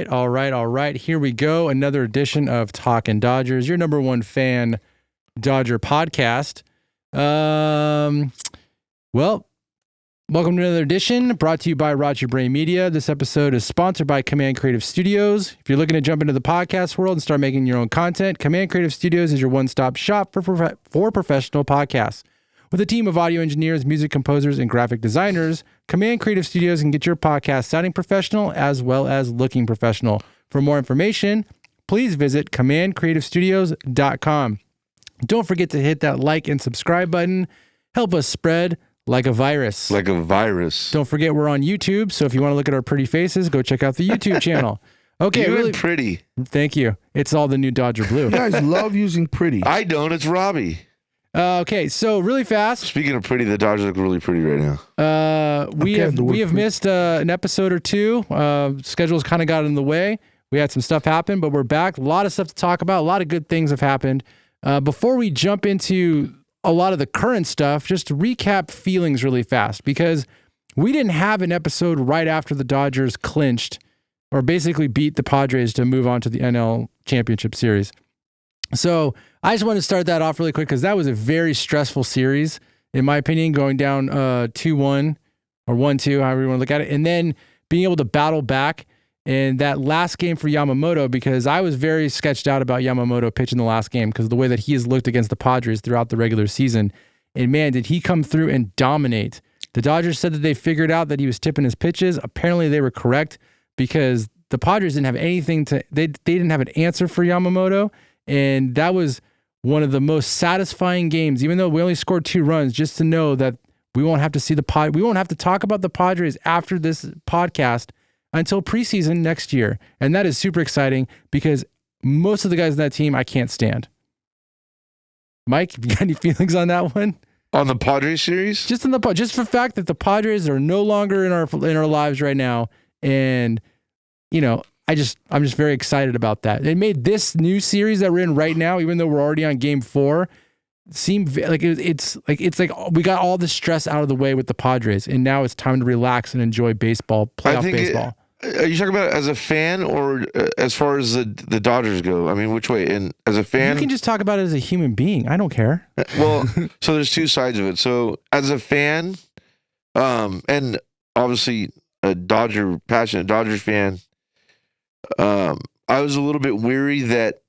right. Here we go. Another edition of Talkin Dodgers, your number one fan Dodger podcast. Well, welcome to another edition brought to you by Roger Brain Media. This episode is sponsored by Command Creative Studios. If you're looking to jump into the podcast world and start making your own content, Command Creative Studios is your one-stop shop for professional podcasts. With a team of audio engineers, music composers, and graphic designers, Command Creative Studios can get your podcast sounding professional as well as looking professional. For more information, please visit commandcreativestudios.com. Don't forget to hit that like and subscribe button. Help us spread like a virus. Like a virus. Don't forget we're on YouTube, so if you want to look at our pretty faces, go check out the YouTube channel. Okay, You're really pretty. Thank you. It's all the new Dodger Blue. You guys love using pretty. I don't. It's Robbie. Okay, so really fast. Speaking of pretty, the Dodgers look really pretty right now. We have missed an episode or two. Schedules kind of got in the way. We had some stuff happen, but we're back. A lot of stuff to talk about. A lot of good things have happened. Before we jump into a lot of the current stuff, just to recap feelings really fast, because we didn't have an episode right after the Dodgers clinched or basically beat the Padres to move on to the NL Championship Series. So I just want to start that off really quick because that was a very stressful series, in my opinion, going down 2-1 or 1-2, however you want to look at it, and then being able to battle back. And that last game for Yamamoto, because I was very sketched out about Yamamoto pitching the last game because of the way that he has looked against the Padres throughout the regular season. And man, did he come through and dominate. The Dodgers said that they figured out that he was tipping his pitches. Apparently they were correct because the Padres didn't have anything they didn't have an answer for Yamamoto. And that was one of the most satisfying games, even though we only scored 2 runs, just to know that we won't have to see we won't have to talk about the Padres after this podcast until preseason next year. And that is super exciting because most of the guys in that team I can't stand. Mike, you got any feelings on that one? On the Padres series? Just for the fact that the Padres are no longer in our lives right now. And, you know, I'm just very excited about that. It made this new series that we're in right now, even though we're already on game 4, seem like it's like we got all the stress out of the way with the Padres, and now it's time to relax and enjoy baseball, playoff baseball. Are you talking about it as a fan or as far as the Dodgers go? I mean, which way? And as a fan, you can just talk about it as a human being. I don't care. Well, so there's 2 sides of it. So as a fan, and obviously a passionate Dodgers fan, I was a little bit weary that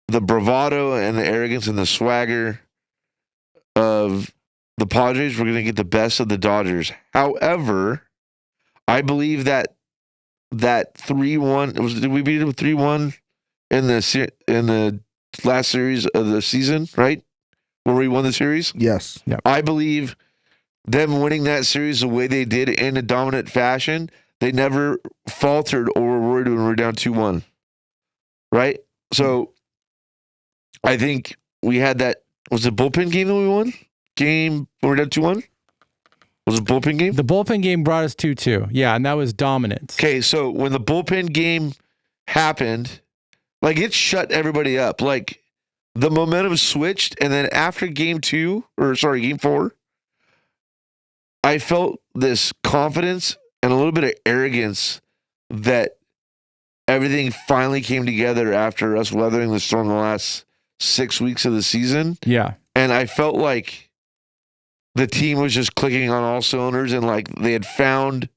the bravado and the arrogance and the swagger of the Padres were going to get the best of the Dodgers. However, I believe that 3-1 did we beat them 3-1 in the last series of the season, right? Where we won the series? Yes. Yep. I believe them winning that series the way they did in a dominant fashion, they never faltered or were worried when we were down 2-1. Right? So I think we had that. Was it bullpen game that we won? Game when we were down 2-1? Was it bullpen game? The bullpen game brought us 2-2. Yeah, and that was dominant. Okay, so when the bullpen game happened, like it shut everybody up. Like the momentum switched, and then after game 4, I felt this confidence and a little bit of arrogance that everything finally came together after us weathering the storm the last 6 weeks of the season. Yeah. And I felt like the team was just clicking on all cylinders, and like they had found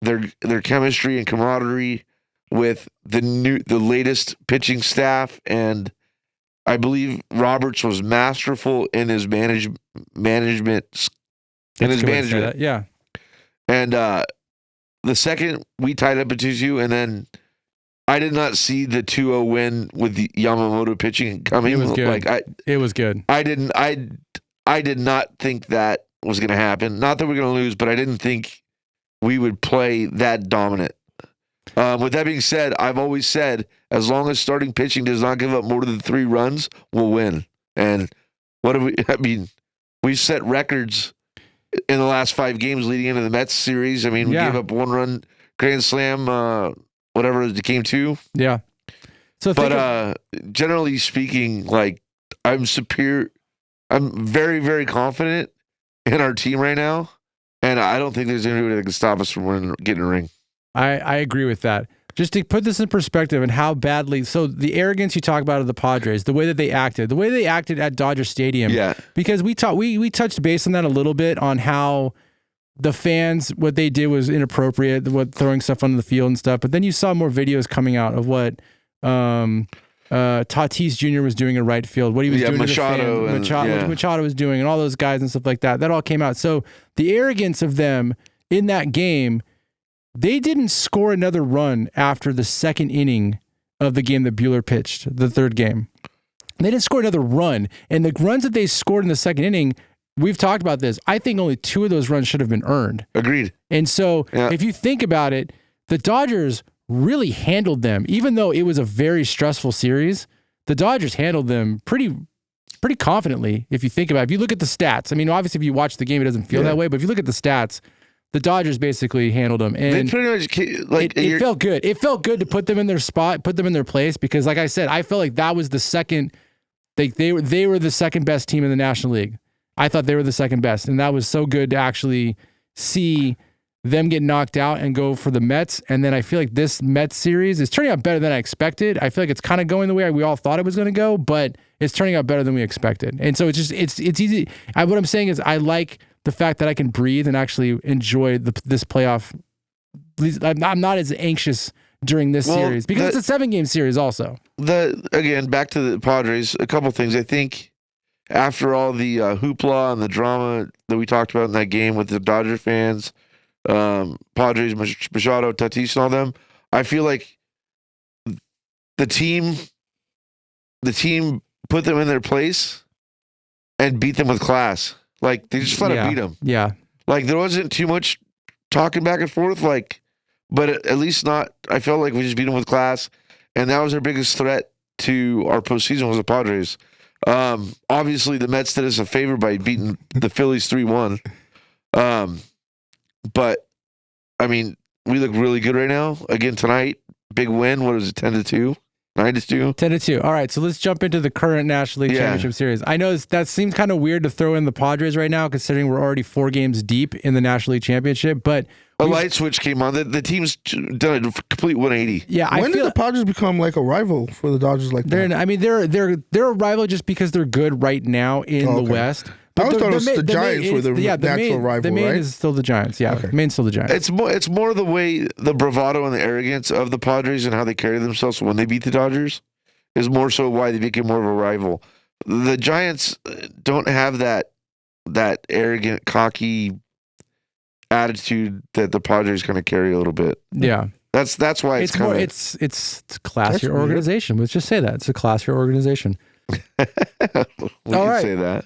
their chemistry and camaraderie with the latest pitching staff. And I believe Roberts was masterful in his management. Yeah. And the second we tied up at 2-2, and then I did not see the 2-0 win with the Yamamoto pitching coming. It was good. It was good. I did not think that was going to happen. Not that we're going to lose, but I didn't think we would play that dominant. With that being said, I've always said, as long as starting pitching does not give up more than 3 runs, we'll win. And we've set records in the last 5 games leading into the Mets series. I mean, we gave up 1 run, grand slam, whatever it became 2. Yeah. So, generally speaking, like I'm superior. I'm very, very confident in our team right now, and I don't think there's anybody that can stop us from getting a ring. I agree with that. Just to put this in perspective and how badly, so the arrogance you talk about of the Padres, the way that they acted at Dodger Stadium. Yeah. Because we touched base on that a little bit on how the fans, what they did was inappropriate, what throwing stuff onto the field and stuff. But then you saw more videos coming out of what Tatis Jr. was doing in right field, what he was doing Machado, to the fan, what Machado was doing, and all those guys and stuff like that. That all came out. So the arrogance of them in that game, they didn't score another run after the second inning of the game that Buehler pitched, the third game. They didn't score another run. And the runs that they scored in the second inning, we've talked about this. I think only 2 of those runs should have been earned. Agreed. And so if you think about it, the Dodgers really handled them. Even though it was a very stressful series, the Dodgers handled them pretty confidently, if you think about it. If you look at the stats, I mean, obviously, if you watch the game, it doesn't feel that way. But if you look at the stats, the Dodgers basically handled them, and they pretty much it felt good. It felt good to put them in their spot, put them in their place, because, like I said, I felt like that was the second. They were the second best team in the National League. I thought they were the second best, and that was so good to actually see them get knocked out and go for the Mets. And then I feel like this Mets series is turning out better than I expected. I feel like it's kind of going the way we all thought it was going to go, but it's turning out better than we expected. And so it's easy. What I'm saying is I like the fact that I can breathe and actually enjoy this playoff. I'm not as anxious during this series because it's a 7-game series also. Again, back to the Padres, a couple things. I think after all the hoopla and the drama that we talked about in that game with the Dodger fans, Padres, Machado, Tatis, and all them, I feel like the team put them in their place and beat them with class. Like, they just flat out beat them. Yeah. Like, there wasn't too much talking back and forth, but at least not, I felt like we just beat them with class, and that was our biggest threat to our postseason was the Padres. Obviously, the Mets did us a favor by beating the Phillies 3-1. But, I mean, we look really good right now. Again, tonight, big win. What was it, 10-2? 9-2? 10-2. All right, so let's jump into the current National League Championship Series. I know that seems kind of weird to throw in the Padres right now, considering we're already 4 games deep in the National League Championship, but a light switch came on. The team's done a complete 180. Yeah, when did the Padres become like a rival for the Dodgers like that? I mean, they're a rival just because they're good right now in the West. I always thought it was the Giants were the natural rival, the main right? is still the Giants, yeah. Okay. The main's still the Giants. It's more the way, the bravado and the arrogance of the Padres and how they carry themselves when they beat the Dodgers is more so why they became more of a rival. The Giants don't have that arrogant, cocky attitude that the Padres kind of carry a little bit. Yeah. That's why it's kind of... It's a classier organization. Let's just say that. It's a classier organization. We can say that.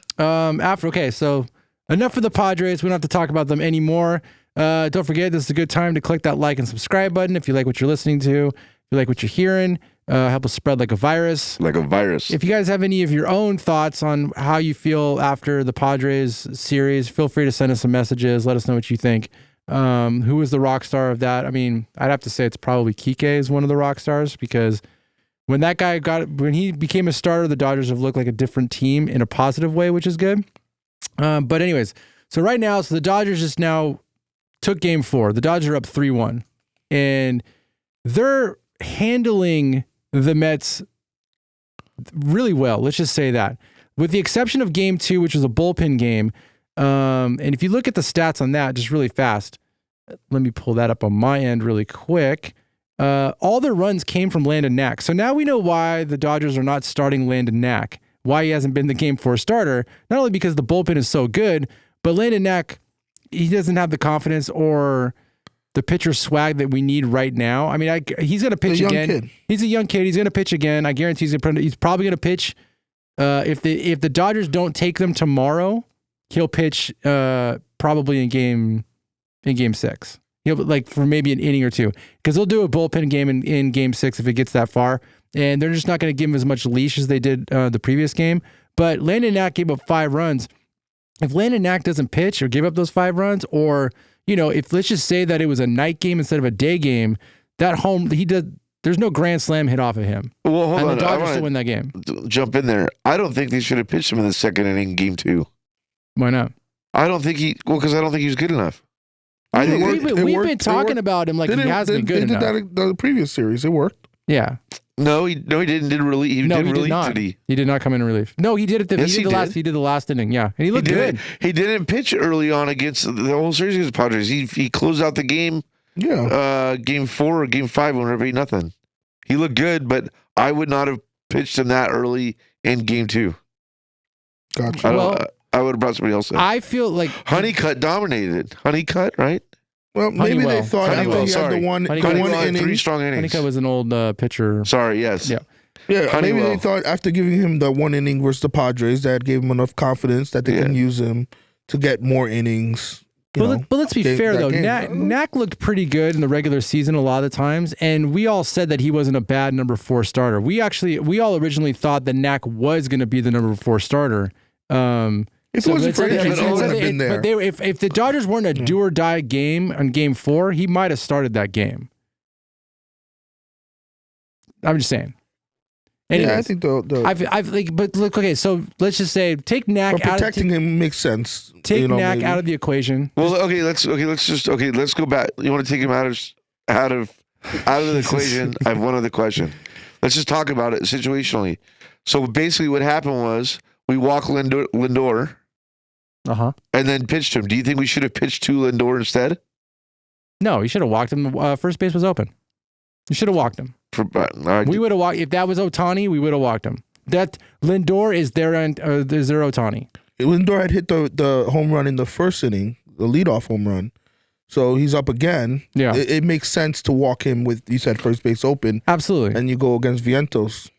So enough for the Padres. We don't have to talk about them anymore. Don't forget, this is a good time to click that like and subscribe button if you like what you're listening to, if you like what you're hearing. Help us spread like a virus. Like a virus. If you guys have any of your own thoughts on how you feel after the Padres series, feel free to send us some messages. Let us know what you think. Who was the rock star of that? I mean, I'd have to say it's probably Kike is one of the rock stars, because when that guy when he became a starter, the Dodgers have looked like a different team in a positive way, which is good. But anyways, so right now, the Dodgers just now took game 4. The Dodgers are up 3-1, and they're handling the Mets really well. Let's just say that, with the exception of game 2, which was a bullpen game. And if you look at the stats on that, just really fast, let me pull that up on my end really quick. All their runs came from Landon Knack. So now we know why the Dodgers are not starting Landon Knack, why he hasn't been the game 4 starter, not only because the bullpen is so good, but Landon Knack, he doesn't have the confidence or the pitcher swag that we need right now. I mean, he's going to pitch again. Kid. He's a young kid. He's going to pitch again. I guarantee he's probably going to pitch. If the Dodgers don't take them tomorrow, he'll pitch probably in game 6. He'll, like, for maybe an inning or 2, because they'll do a bullpen game in game 6 if it gets that far, and they're just not going to give him as much leash as they did the previous game. But Landon Knack gave up 5 runs. If Landon Knack doesn't pitch or give up those 5 runs, or if let's just say that it was a night game instead of a day game, there's no grand slam hit off of him. Well, hold on. The Dodgers still win that game. Jump in there. I don't think they should have pitched him in the second inning, game 2. Why not? I don't think because I don't think he was good enough. I think we've been talking about him like he has been good enough. They did that in the previous series. It worked. Yeah. No, he didn't. Did relief? He did not. Did he? He did not come in relief. No, he did it. Yes, he did the last inning. Yeah, and he looked good. He didn't pitch early on against the whole series against the Padres. He closed out the game. Yeah. Game 4 or game 5 when we nothing. He looked good, but I would not have pitched him that early in game 2. Gotcha. I would have brought somebody else in. I feel like Honeycutt dominated. Honeycutt, right? Well, maybe they thought after he had the one inning. 3 strong innings. Honeycutt was an old pitcher. Sorry, yes. Yeah. Yeah, maybe they thought after giving him the 1 inning versus the Padres, that gave him enough confidence that they can use him to get more innings. But let's be fair, though. Knack looked pretty good in the regular season a lot of the times, and we all said that he wasn't a bad number 4 starter. We all originally thought that Knack was going to be the number 4 starter. If it wasn't for injuries, he would have been there. But if the Dodgers weren't a do-or-die game on game 4, he might have started that game. I'm just saying. Anyways, yeah, I think but look, okay, so let's just say take Knack out. Protecting him makes sense. Take Knack out of the equation. Well, let's go back. You want to take him out of the equation? I have one other question. Let's just talk about it situationally. So basically, what happened was we walked Lindor, and then pitched him. Do you think we should have pitched to Lindor instead? No, you should have walked him. First base was open. You should have walked him. We would have walked. If that was Ohtani, we would have walked him. That Lindor is their Ohtani. Lindor had hit the home run in the first inning, the leadoff home run. So he's up again. Yeah, it makes sense to walk him with, you said, first base open. Absolutely. And you go against Vientos.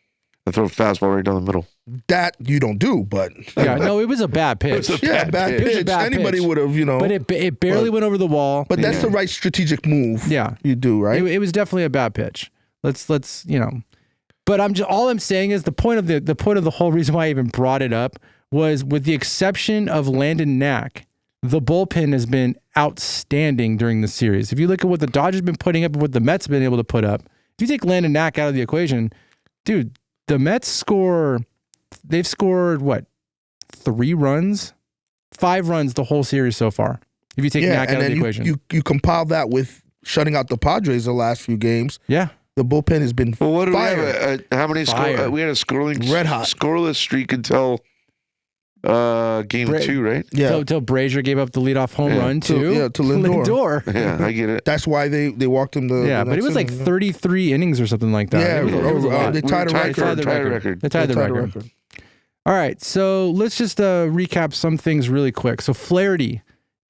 I throw a fastball right down the middle. That you don't do, but no, it was a bad pitch. Bad pitch. Anybody would have, But it barely went over the wall. But that's the right strategic move. Yeah, you do right. It was definitely a bad pitch. Let's But all I'm saying is the point of the whole reason why I even brought it up was, with the exception of Landon Knack, the bullpen has been outstanding during the series. If you look at what the Dodgers have been putting up and what the Mets have been able to put up, if you take Landon Knack out of the equation, dude, the Mets they've scored, what, 3 runs? 5 runs the whole series so far. If you take Knack out of the equation. You compile that with shutting out the Padres the last few games. Yeah. The bullpen has been Well, what do fired. we have? How many we had a scoreless streak until game 2, right? Yeah. Until Brazier gave up the leadoff home run to Lindor. Yeah, I get it. That's why they walked him the but it was like 33 innings or something like that. Yeah, they tied the record. They tied the record. All right, so let's just recap some things really quick. So Flaherty,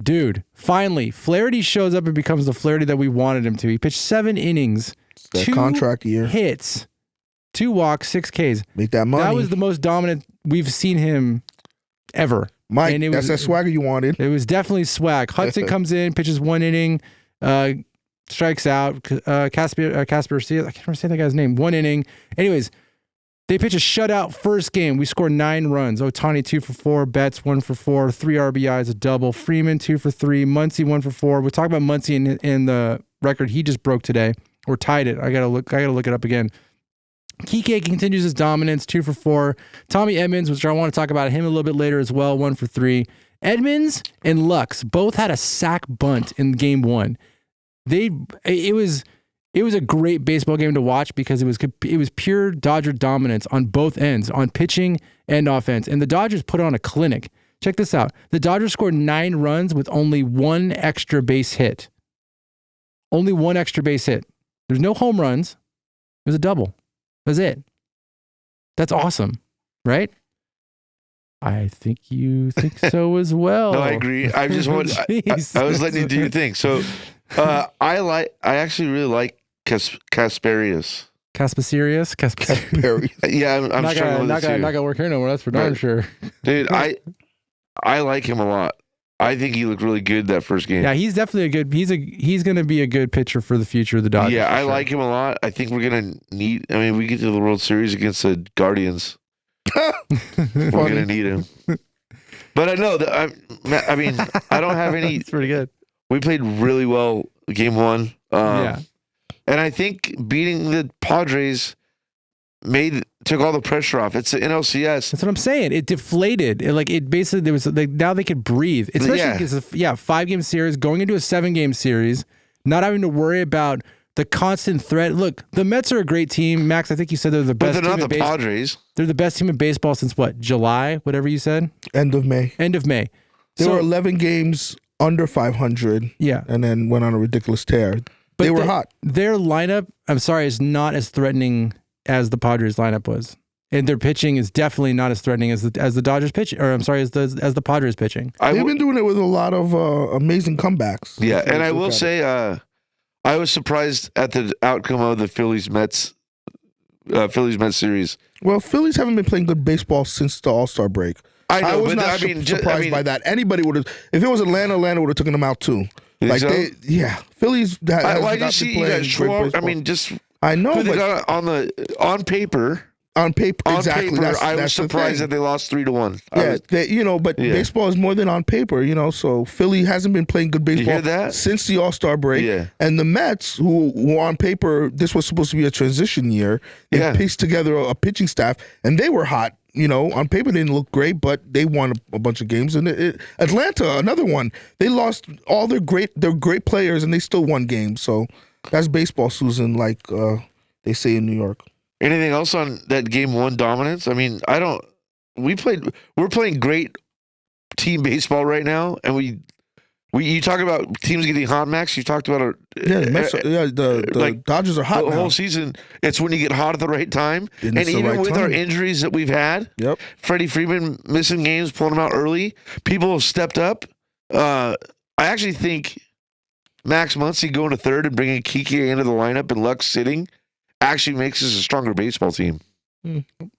dude, finally, Flaherty shows up and becomes the Flaherty that we wanted him to. He pitched 7 innings, 2 contract year hits, 2 walks, 6 Ks. Make that money. That was the most dominant we've seen him ever. Mike, that's that swagger you wanted. It was definitely swag. Hudson comes in, pitches 1 inning, strikes out. Casper, I can't remember say that guy's name. 1 inning. Anyways, they pitch a shutout first game. We score 9 runs. Ohtani 2 for 4, Betts 1 for 4, 3 RBIs, a double. Freeman 2 for 3, Muncy 1 for 4. We'll talk about Muncy in the record he just broke today, or tied it. I gotta look it up again. Kike continues his dominance, 2 for 4. Tommy Edmonds, which I want to talk about him a little bit later as well, 1 for 3. Edmonds and Lux both had a sack bunt in game 1. It was a great baseball game to watch because it was pure Dodger dominance on both ends, on pitching and offense. And the Dodgers put on a clinic. Check this out. The Dodgers scored 9 runs with only 1 extra base hit. Only 1 extra base hit. There's no home runs. It was a double. That's it. That's awesome, right? I think you think so as well. No, I agree. I just want. I was letting you do your thing. So, I actually really like Casparius. Casparius? Yeah, I'm not struggling with it not gonna work here no more. That's for darn sure. Dude, I like him a lot. I think he looked really good that first game. Yeah, he's definitely he's going to be a good pitcher for the future of the Dodgers. Yeah, I like him a lot. I think we're going to need, we get to the World Series against the Guardians. We're going to need him. But I know that, I don't have any. It's pretty good. We played really well game 1. Yeah. And I think beating the Padres took all the pressure off. It's the NLCS. That's what I'm saying. It deflated. It basically, there was like, now they could breathe. Especially because 5-game series, going into a 7-game series, not having to worry about the constant threat. Look, the Mets are a great team. Max, I think you said they're the best But they're team not the Padres. They're the best team in baseball since what? July? Whatever you said? End of May. There were 11 games under 500. Yeah. And then went on a ridiculous tear. But they were hot. Their lineup, I'm sorry, is not as threatening as the Padres lineup was. And their pitching is definitely not as threatening as the Dodgers pitching, or I'm sorry, as the Padres pitching. They've been doing it with a lot of amazing comebacks. Yeah, and I will say, I was surprised at the outcome of the Phillies-Mets series. Well, Phillies haven't been playing good baseball since the All-Star break. I was not surprised by that. Anybody would have. If it was Atlanta would have taken them out too. Like so? Phillies. I know, but on paper. Exactly. I was surprised that they lost 3-1. Baseball is more than on paper, so Philly hasn't been playing good baseball since the All-Star break. Yeah. And the Mets, who on paper, this was supposed to be a transition year, they pieced together a pitching staff, and they were hot. On paper they didn't look great, but they won a bunch of games. And Atlanta, another one, they lost all their great players, and they still won games. So that's baseball, Susan, like they say in New York. Anything else on that game 1 dominance? I mean, we're playing great team baseball right now, and you talk about teams getting hot, Max. You talked about the Dodgers are hot the now. whole season. It's when you get hot at the right time, and even with our injuries that we've had, Freddie Freeman missing games, pulling them out early. People have stepped up. I actually think Max Muncy going to third and bringing Kiki into the lineup and Lux sitting actually makes us a stronger baseball team.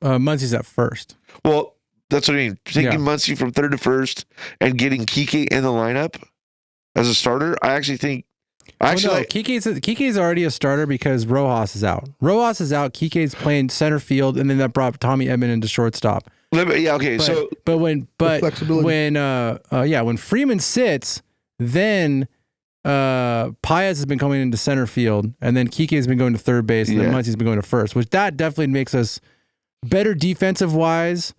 Muncy's at first. Well, that's what I mean. Taking Muncy from third to first and getting Kiki in the lineup as a starter, I actually think. Kiki's already a starter because Rojas is out. Kiki's playing center field, and then that brought Tommy Edman into shortstop. Yeah, okay. When Freeman sits, then Paez has been coming into center field, and then Kiki has been going to third base, and then Muncy's been going to first, which that definitely makes us better defensive wise.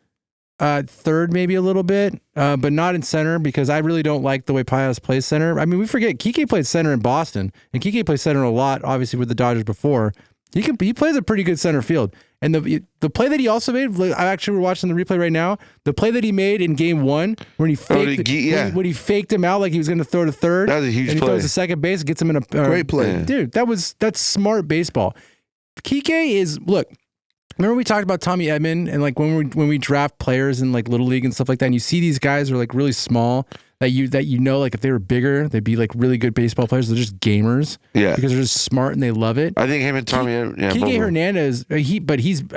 Third maybe a little bit, but not in center, because I really don't like the way Paez plays center. I mean, we forget Kiki played center in Boston, and Kiki played center a lot, obviously with the Dodgers before. He plays a pretty good center field. And the play that he also made, we're watching the replay right now. The play that he made in game 1, when he when he faked him out like he was going to throw to third, that was a huge play. And he throws to second base, gets him in a great play, dude. That's smart baseball. Kiki is Remember we talked about Tommy Edman, and like when we draft players in like Little League and stuff like that, and you see these guys who are like really small that like if they were bigger, they'd be like really good baseball players. They're just gamers, because they're just smart and they love it. I think him and Tommy, Kiki Hernández, I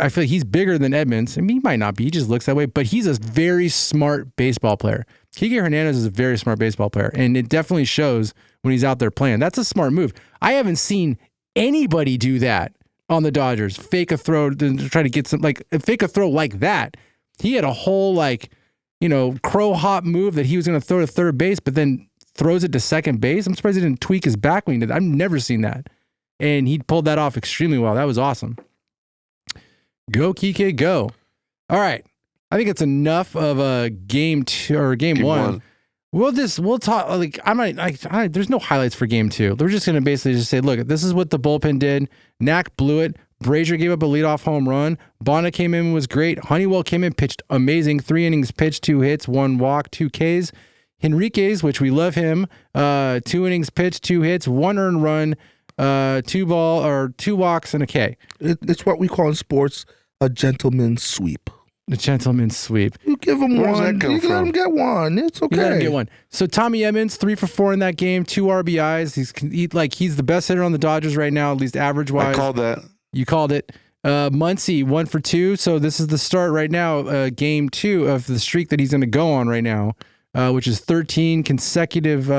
feel like he's bigger than Edmonds. I mean, he might not be. He just looks that way, but he's a very smart baseball player. Kiki Hernández is a very smart baseball player, and it definitely shows when he's out there playing. That's a smart move. I haven't seen anybody do that on the Dodgers. Fake a throw to try to get fake a throw like that. He had a whole crow hop move that he was going to throw to third base, but then throws it to second base. I'm surprised he didn't tweak his back when he did that. I've never seen that. And he pulled that off extremely well. That was awesome. Go, Kike, go. All right. I think it's enough of a game 2 or game 1. We'll talk, there's no highlights for game 2. We're just going to basically just say, look, this is what the bullpen did. Knack blew it. Brazier gave up a leadoff home run. Bonda came in, was great. Honeywell came in, pitched amazing. 3 innings pitched, 2 hits, 1 walk, 2 Ks. Henriquez, which we love him, 2 innings pitched, 2 hits, 1 earned run, 2 walks, and a K. It's what we call in sports a gentleman's sweep. The gentleman's sweep. You give him one. You let him get one. It's okay. You let him get one. So Tommy Edmonds, 3 for 4 in that game, 2 RBIs. He's the best hitter on the Dodgers right now, at least average wise. I called that. You called it. Muncy, 1 for 2. So this is the start right now, game 2 of the streak that he's going to go on right now, which is 13 consecutive.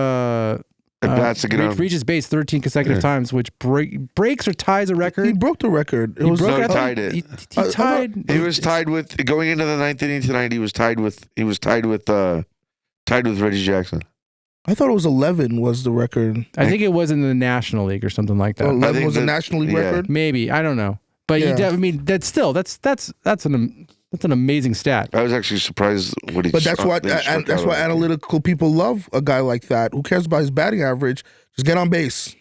Reaches base 13 consecutive times, which breaks or ties a record. He broke the record. He tied it. He tied. He was tied with going into the 9th inning tonight. He was tied with Reggie Jackson. I thought it was 11 was the record. I think it was in the National League or something like that. 11 was the National League record? Maybe. I don't know. But I mean, that's an amazing stat. I was actually surprised what he. But that's why analytical people love a guy like that. Who cares about his batting average? Just get on base.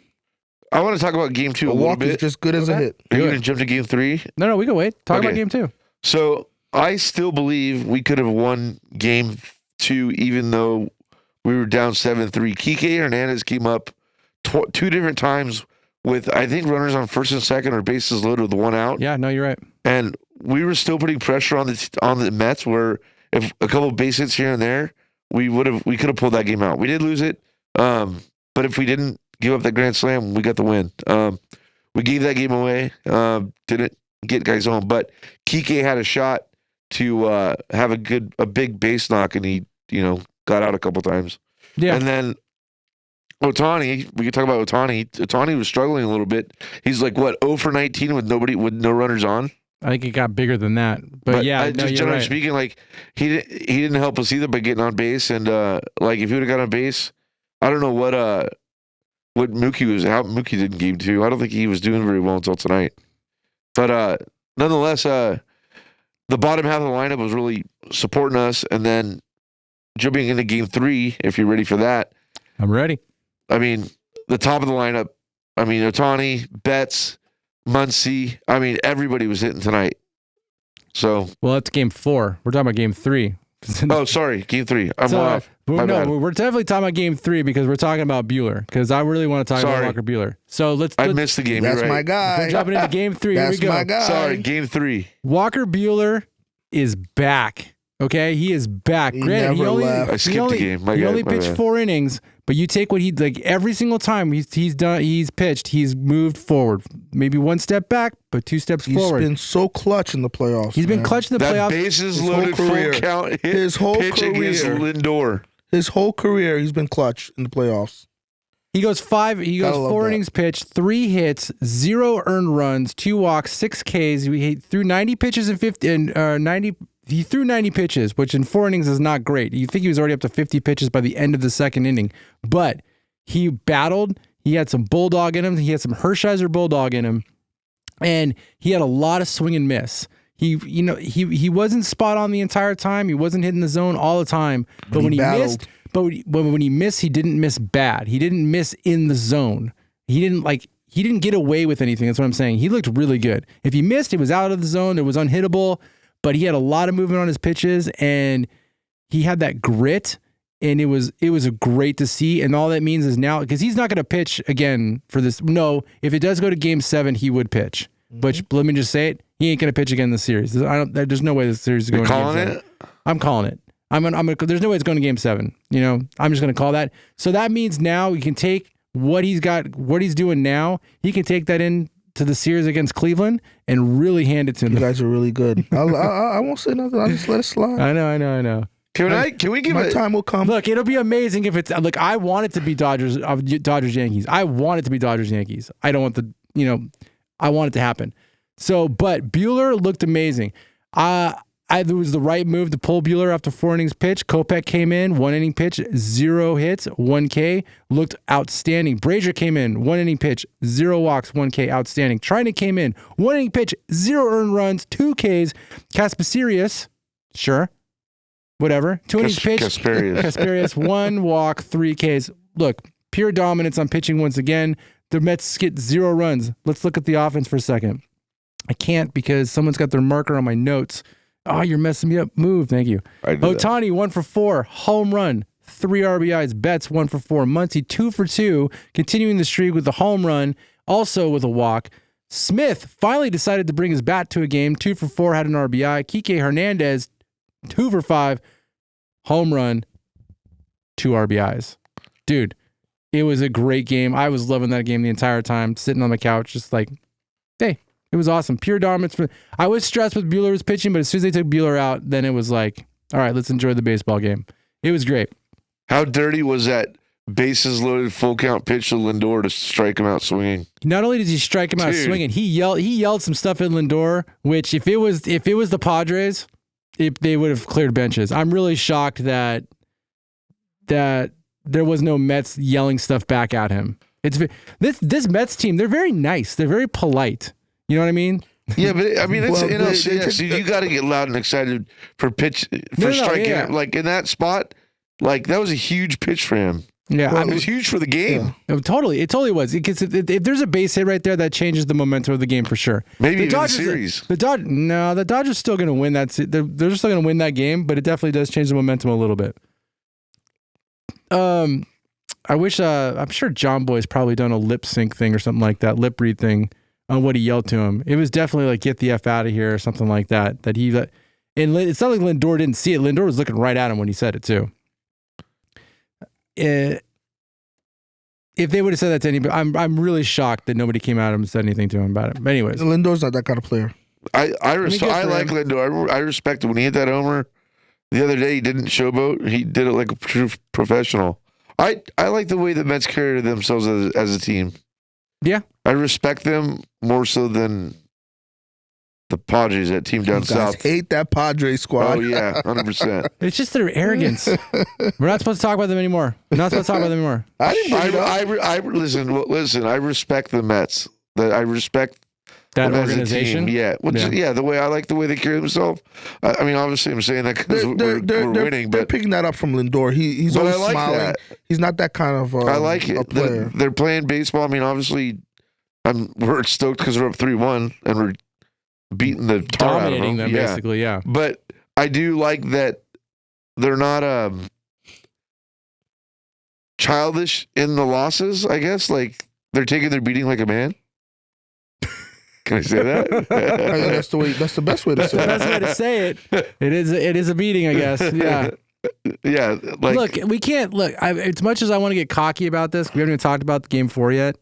I want to talk about game 2 a little bit. Is just good as a hit. Are you going to jump to game 3? No, we can wait. Talk about game 2. So I still believe we could have won game 2, even though we were down 7-3. Kiki Hernández came up 2 different times with, I think, runners on first and second or bases loaded with 1 out. Yeah, no, you're right. And we were still putting pressure on the Mets, where if a couple of base hits here and there, we could have pulled that game out. We did lose it, but if we didn't give up that grand slam, we got the win. We gave that game away. Didn't get guys home, but Kike had a shot to have a big base knock, and he got out a couple times. Yeah, and then Ohtani, we could talk about Ohtani. Ohtani was struggling a little bit. He's like, 0 for 19 with no runners on? I think it got bigger than that. But yeah, just generally speaking, like he didn't help us either by getting on base. And like if he would have got on base, I don't know what Mookie did in game 2. I don't think he was doing very well until tonight. But nonetheless, the bottom half of the lineup was really supporting us. And then jumping into game 3, if you're ready for that. I'm ready. I mean, the top of the lineup, Ohtani, Betts, Muncy, everybody was hitting tonight. So, well, that's game 4. We're talking about game 3. Oh, sorry, game 3. I'm off. We're definitely talking about game 3 because we're talking about Buehler. Because I really want to talk about Walker Buehler. So I missed the game. That's You're right. my guy. We're jumping into game 3. That's Here we go. My guy. Sorry, game 3. Walker Buehler is back. Okay, he is back. Granted, he only pitched 4 innings, but you take what he every single time he's pitched, he's moved forward. Maybe 1 step back, but 2 steps forward. He's been so clutch in the playoffs. He's been clutch in the playoffs. Bases loaded, full count, his whole pitch career against Lindor. His whole career, he's been clutch in the playoffs. He goes 4 innings pitched, 3 hits, 0 earned runs, 2 walks, 6 Ks. He threw 90 pitches He threw 90 pitches, which in 4 innings is not great. You think he was already up to 50 pitches by the end of the 2nd inning. But he battled. He had some bulldog in him. He had some Hershiser bulldog in him. And he had a lot of swing and miss. He wasn't spot on the entire time. He wasn't hitting the zone all the time. But when he missed, he didn't miss bad. He didn't miss in the zone. He didn't get away with anything. That's what I'm saying. He looked really good. If he missed, he was out of the zone. It was unhittable. But he had a lot of movement on his pitches, and he had that grit, and it was great to see. And all that means is now, because he's not going to pitch again for this. No, if it does go to game 7, he would pitch. Mm-hmm. But let me just say it, he ain't going to pitch again in the series. There's no way the series is going to game 7. I'm calling it. There's no way it's going to game 7. I'm just going to call that. So that means now we can take what he's doing now. He can take that in to the series against Cleveland and really hand it to him. You guys are really good. I won't say nothing. I'll just let it slide. I know. Can we give my time will come? Look, it'll be amazing if it's I want it to be Dodgers Yankees. I want it to be Dodgers Yankees. I don't want I want it to happen. So, but Buehler looked amazing. It was the right move to pull Buehler after 4 innings pitch. Kopech came in, 1 inning pitch, 0 hits, 1 K, looked outstanding. Brazier came in, 1 inning pitch, 0 walks, 1 K, outstanding. Trinan came in, 1 inning pitch, 0 earned runs, 2 Ks. Kasperius, sure, whatever. 2 innings pitch, Kasperius, 1 walk, 3 Ks. Look, pure dominance on pitching once again. The Mets get 0 runs. Let's look at the offense for a second. I can't because someone's got their marker on my notes. Oh, you're messing me up. Move. Thank you. Ohtani, 1 for 4. Home run. 3 RBIs. Betts, 1 for 4. Muncy, 2 for 2. Continuing the streak with the home run. Also with a walk. Smith finally decided to bring his bat to a game. 2 for 4. Had an RBI. Kike Hernández, 2 for 5. Home run. 2 RBIs. Dude, it was a great game. I was loving that game the entire time. Sitting on the couch just like, hey. It was awesome. Pure dominance. I was stressed with Buehler was pitching, but as soon as they took Buehler out, then it was like, all right, let's enjoy the baseball game. It was great. How dirty was that bases loaded full count pitch to Lindor to strike him out swinging? Not only did he strike him out swinging, he yelled some stuff at Lindor, which if it was the Padres, they would have cleared benches. I'm really shocked that there was no Mets yelling stuff back at him. It's this Mets team. They're very nice. They're very polite. You know what I mean? Yeah, but I mean, it's Well, NLCS. So you got to get loud and excited for striking. Yeah. Like in that spot, like that was a huge pitch for him. Yeah, it was huge for the game. Yeah. Totally, it totally was. Because if there's a base hit right there, that changes the momentum of the game for sure. Maybe even the series. The Dodgers still going to win that. They're still going to win that game, but it definitely does change the momentum a little bit. I wish. I'm sure John Boy's probably done a lip sync thing or something like that, lip read thing on what he yelled to him. It was definitely like "Get the F out of here" or something like that. And it's not like Lindor didn't see it. Lindor was looking right at him when he said it too. If they would have said that to anybody, I'm really shocked that nobody came out and said anything to him about it. But anyways, Lindor's not that kind of player. I like Lindor. I respect it. When he hit that homer the other day, he didn't showboat. He did it like a true professional. I like the way the Mets carry themselves as a team. Yeah, I respect them more so than the Padres, that team down south. Hate that Padres squad. Oh yeah, 100%. It's just their arrogance. We're not supposed to talk about them anymore. Listen. I respect the Mets. I respect that them organization. Yeah, the way I like the way they carry themselves. I mean, obviously, I'm saying that because we're winning. They're But picking that up from Lindor. He's always smiling. That. He's not that kind of. I like it. Player. They're playing baseball. I mean, obviously, we're stoked because we're up 3-1 and we're beating the tar out of them. Basically, yeah. But I do like that they're not childish in the losses, I guess. Like, they're taking their beating like a man. Can I say that? That's the best way to say it. That's the best way to say it. It is a beating, I guess. Yeah. Yeah. Like, look, we can't look. As much as I want to get cocky about this, we haven't even talked about the game 4 yet.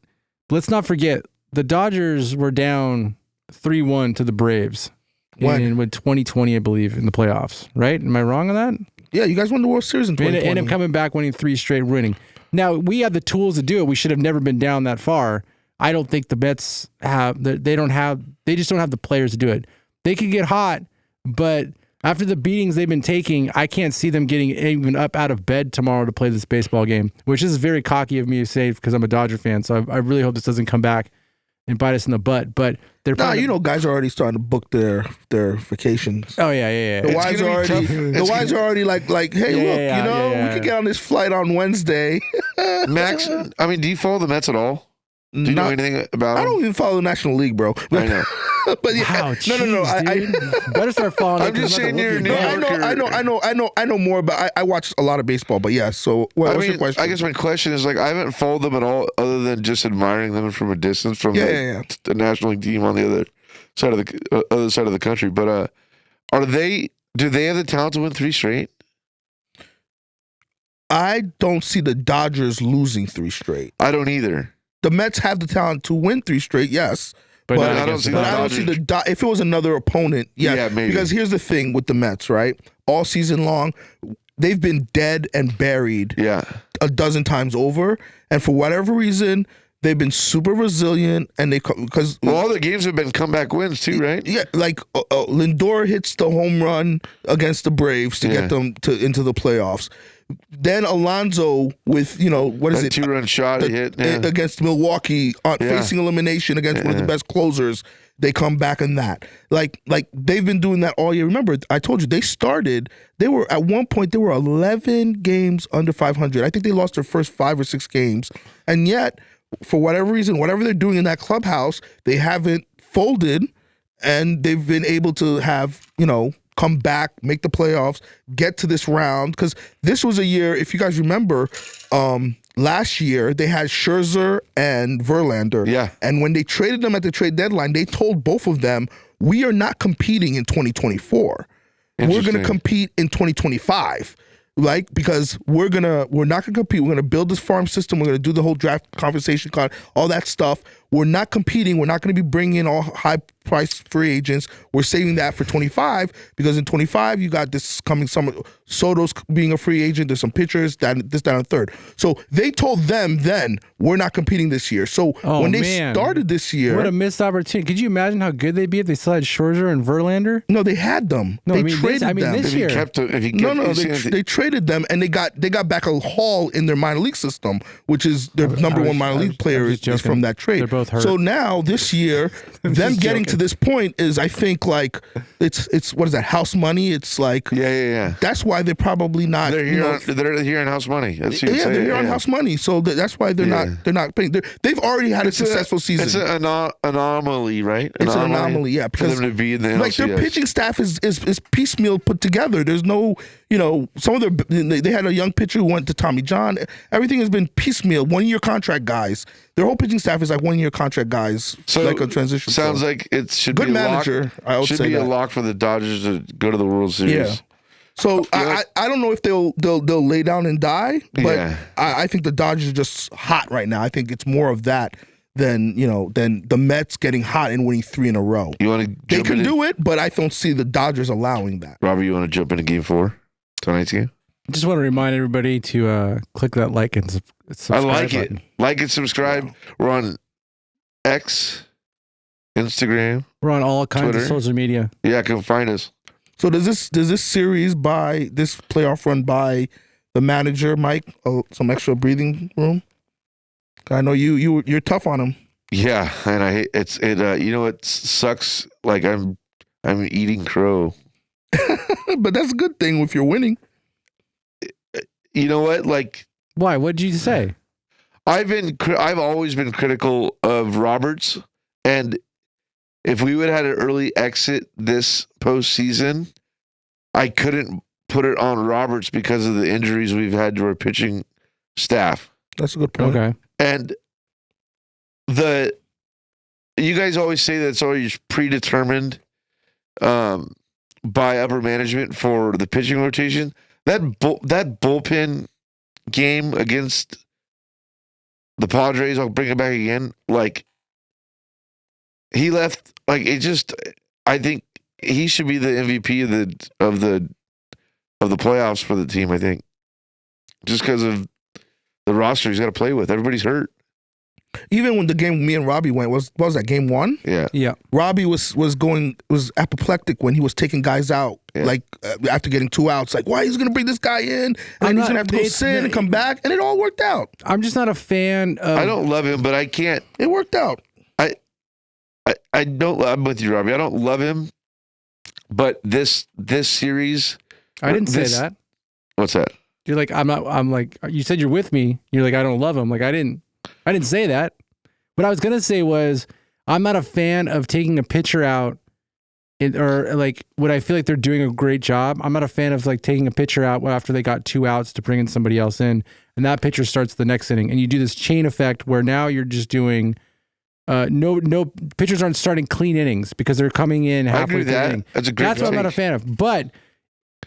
But let's not forget the Dodgers were down 3-1 to the Braves in 2020, I believe, in the playoffs. Right? Am I wrong on that? Yeah, you guys won the World Series in 2020. And ended up coming back, winning 3 straight, winning. Now we had the tools to do it. We should have never been down that far. I don't think the Mets have. They just don't have the players to do it. They could get hot, but after the beatings they've been taking, I can't see them getting even up out of bed tomorrow to play this baseball game, which is very cocky of me to say because I'm a Dodger fan. So I really hope this doesn't come back and bite us in the butt. But they're guys are already starting to book their vacations. Oh yeah. The wives are already like, hey, look, we could get on this flight on Wednesday. Max, I mean, do you follow the Mets at all? Do you know anything about them? I don't even follow the National League, bro. I know. But yeah, wow, no. I better start following. I'm just saying you're a New Yorker. I know more about. I watch a lot of baseball, but yeah. So what's your question? I guess my question is like I haven't followed them at all, other than just admiring them from a distance from the National League team on the other side of the country. But do they have the talent to win 3 straight? I don't see the Dodgers losing 3 straight. I don't either. The Mets have the talent to win 3 straight, yes. But I don't see if it was another opponent, yeah, maybe. Because here's the thing with the Mets, right? All season long, they've been dead and buried a dozen times over. And for whatever reason, they've been super resilient. And because all their games have been comeback wins too, right? Yeah, like Lindor hits the home run against the Braves to get them into the playoffs. Then Alonso with, what is it? 2-run shot hit against Milwaukee, facing elimination against one of the best closers. They come back in that. Like they've been doing that all year. Remember, I told you they were at one point 11 games under 500. I think they lost their first 5 or 6 games. And yet, for whatever reason, whatever they're doing in that clubhouse, they haven't folded, and they've been able to have, come back, make the playoffs, get to this round. Because this was a year, if you guys remember, last year they had Scherzer and Verlander. Yeah. And when they traded them at the trade deadline, they told both of them, we are not competing in 2024. We're going to compete in 2025. Like, because we're not gonna compete. We're gonna build this farm system. We're gonna do the whole draft conversation, all that stuff. We're not competing. We're not gonna be bringing in all high-priced free agents. We're saving that for 25 because in 25 you got this coming summer. Soto's being a free agent. There's some pitchers, that, and third. So they told them then we're not competing this year. So when they started this year, what a missed opportunity. Could you imagine how good they'd be if they still had Scherzer and Verlander? No, they had them. They traded them. This year. They traded them, and they got back a haul in their minor league system, which is their number one minor league player is from that trade. both hurt. So now this year, them getting to this point is, I think, like it's what is that, house money? It's like yeah. That's why they're probably not. They're here. They're here on house money. That's what they're here on house money. So that's why they're not paying. They've already had a successful season. It's an anomaly, right? It's an anomaly, yeah. For them to be in the NLCS. Like their pitching staff is piecemeal put together. There's no, some of they had a young pitcher who went to Tommy John. Everything has been piecemeal, 1-year contract guys. Their whole pitching staff is like 1-year contract guys. So like a transition. Sounds like it should good be manager. I would say a lock for the Dodgers to go to the World Series. Yeah. So I don't know if they'll lay down and die, but I think the Dodgers are just hot right now. I think it's more of that than the Mets getting hot and winning 3 in a row. You want to? They can do it, but I don't see the Dodgers allowing that. Robert, you want to jump into Game 4 tonight's game? I just want to remind everybody to click that like and subscribe. I like button. it. Like and subscribe. Yeah. We're on X, Instagram. We're on all kinds Twitter. of social media. Yeah, come find us. So does this series this playoff run buy the manager, Mike, some extra breathing room? I know you're tough on him. Yeah, and I hate it sucks. Like I'm eating crow. But that's a good thing if you're winning. You know what? Like, why? What did you say? I've always been critical of Roberts, and if we would have had an early exit this postseason, I couldn't put it on Roberts because of the injuries we've had to our pitching staff. That's a good point. Okay. And you guys always say that it's always predetermined by upper management for the pitching rotation. That bullpen game against the Padres, I'll bring it back again. Like he left, like it just. I think he should be the MVP of the playoffs for the team. I think just because of the roster he's got to play with. Everybody's hurt. Even when the game me and Robbie went, what was that, game 1? Yeah. Robbie was apoplectic when he was taking guys out, like after getting 2 outs. Like, why he's going to bring this guy in, and he's going to have to go sit and come back, and it all worked out. I'm just not a fan of... I don't love him, but I can't... It worked out. I don't... I'm with you, Robbie. I don't love him, but this series... I didn't say that. What's that? You're like, I'm like, you said you're with me. You're like, I don't love him. Like, I didn't say that. What I was going to say was, I'm not a fan of taking a pitcher out or like when I feel like they're doing a great job. I'm not a fan of like taking a pitcher out after they got 2 outs to bring in somebody else in, and that pitcher starts the next inning. And you do this chain effect where now you're just doing no pitchers aren't starting clean innings because they're coming in halfway through the inning. That's what I'm not a fan of. But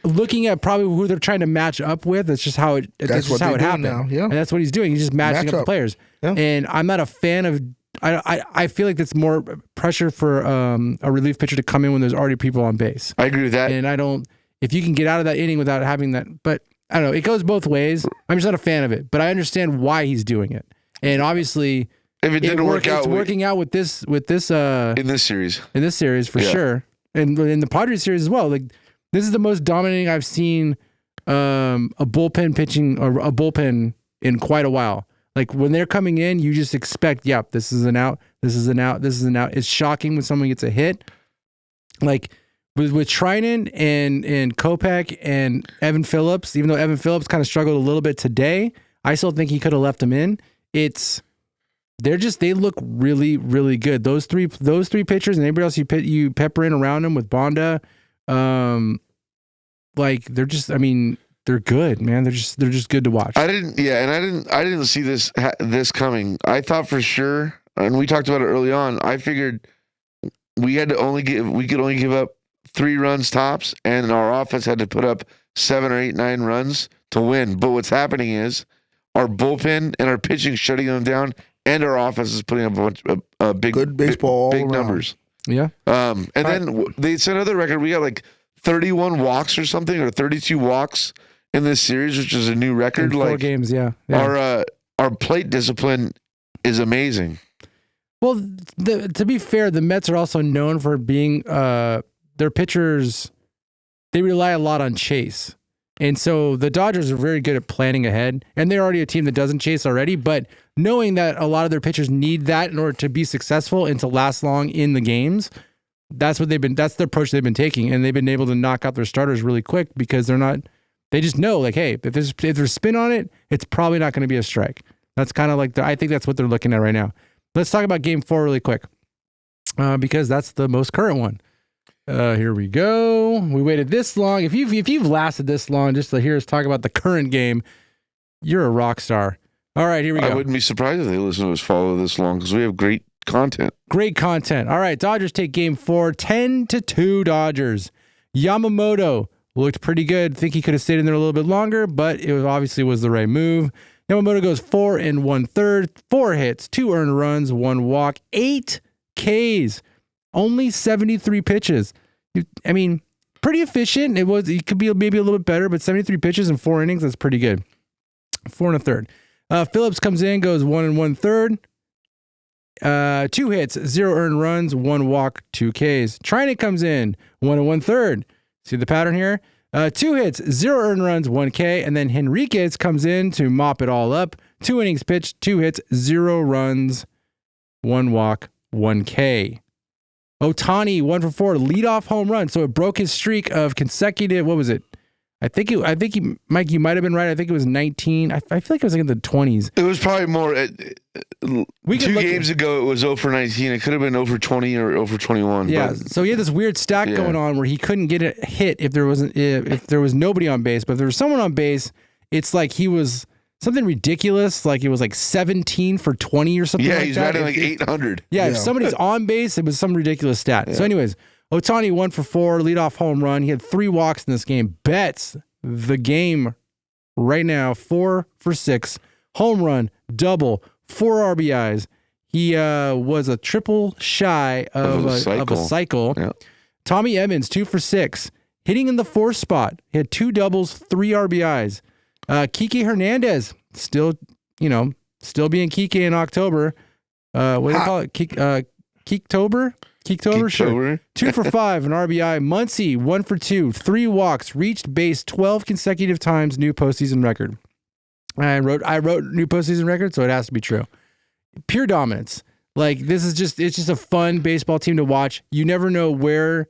looking at probably who they're trying to match up with, that's just how it happened now. Yeah. And that's what he's doing. He's just matching up the players. Yeah. And I'm not a fan of. I feel like that's more pressure for a relief pitcher to come in when there's already people on base. I agree with that. And I don't. If you can get out of that inning without having that, but I don't know. It goes both ways. I'm just not a fan of it. But I understand why he's doing it. And obviously, if it didn't work out, it's working out with this in this series. In this series for sure, and in the Padres series as well. Like this is the most dominating I've seen a bullpen pitching or a bullpen in quite a while. Like when they're coming in, you just expect, yep, this is an out, this is an out, this is an out. It's shocking when someone gets a hit. Like with Trinan and Kopech and Evan Phillips, even though Evan Phillips kind of struggled a little bit today, I still think he could have left him in. They look really, really good. Those three pitchers and anybody else you pepper in around them with Bonda, like they're just, I mean, they're good, man. They're just good to watch. I didn't see this coming. I thought for sure, and we talked about it early on. I figured we could only give up 3 runs tops, and our offense had to put up 7 or 8, 9 runs to win. But what's happening is our bullpen and our pitching shutting them down, and our offense is putting up a bunch of big good baseball, big numbers. Yeah. And then they set another record. We got like 31 walks or something, or 32 walks in this series, which is a new record. In 4 games, yeah. Our plate discipline is amazing. Well, to be fair, the Mets are also known for being their pitchers. They rely a lot on chase, And so the Dodgers are very good at planning ahead, and they're already a team that doesn't chase already, but knowing that a lot of their pitchers need that in order to be successful and to last long in the games, that's the approach they've been taking, and they've been able to knock out their starters really quick because they just know, like, hey, if there's spin on it, it's probably not going to be a strike. That's kind of like, I think that's what they're looking at right now. Let's talk about game 4 really quick because that's the most current one. Here we go. We waited this long. If you've lasted this long just to hear us talk about the current game, you're a rock star. All right, here we go. I wouldn't be surprised if they listen to us follow this long because we have great content. Great content. All right, Dodgers take game 4, 10-2 Dodgers. Yamamoto looked pretty good. Think he could have stayed in there a little bit longer, but it obviously was the right move. Yamamoto goes 4 1/3, 4 hits, 2 earned runs, 1 walk, 8 Ks, only 73 pitches. Pretty efficient. It could be maybe a little bit better, but 73 pitches in 4 innings, that's pretty good. 4 1/3. Phillips comes in, goes 1 1/3. 2 hits, 0 earned runs, 1 walk, 2 Ks. Trinan comes in, 1 1/3. See the pattern here? 2 hits, 0 earned runs, 1 K. And then Henriquez comes in to mop it all up. 2 innings pitched, 2 hits, 0 runs, 1 walk, 1 K. Ohtani, 1 for 4, leadoff home run. So it broke his streak of consecutive, what was it? Mike, you might have been right. I think it was 19. I feel like it was like in the 20s. It was probably more. 2 games ago, it was 0 for 19. It could have been 0 for 20 or 0 for 21. Yeah. So he had this weird stack going on where he couldn't get a hit if there was nobody on base. But if there was someone on base, it's like he was something ridiculous. Like it was like 17 for 20 or something. Yeah, like he's that. batting like 800. Yeah, if somebody's on base, it was some ridiculous stat. Yeah. So anyways, Ohtani 1 for 4, leadoff home run. He had 3 walks in this game. Betts the game right now, 4 for 6, home run, double, 4 RBIs. He was a triple shy of a cycle. Yeah. Tommy Edmonds 2 for 6, hitting in the 4th spot. He had 2 doubles, 3 RBIs. Kiki Hernández still being Kiki in October. What do they call it? Keektober? Keektober, sure. 2 for 5, an RBI. Muncy, 1 for 2, 3 walks, reached base 12 consecutive times, new postseason record. I wrote new postseason record, so it has to be true. Pure dominance. Like it's just a fun baseball team to watch. You never know where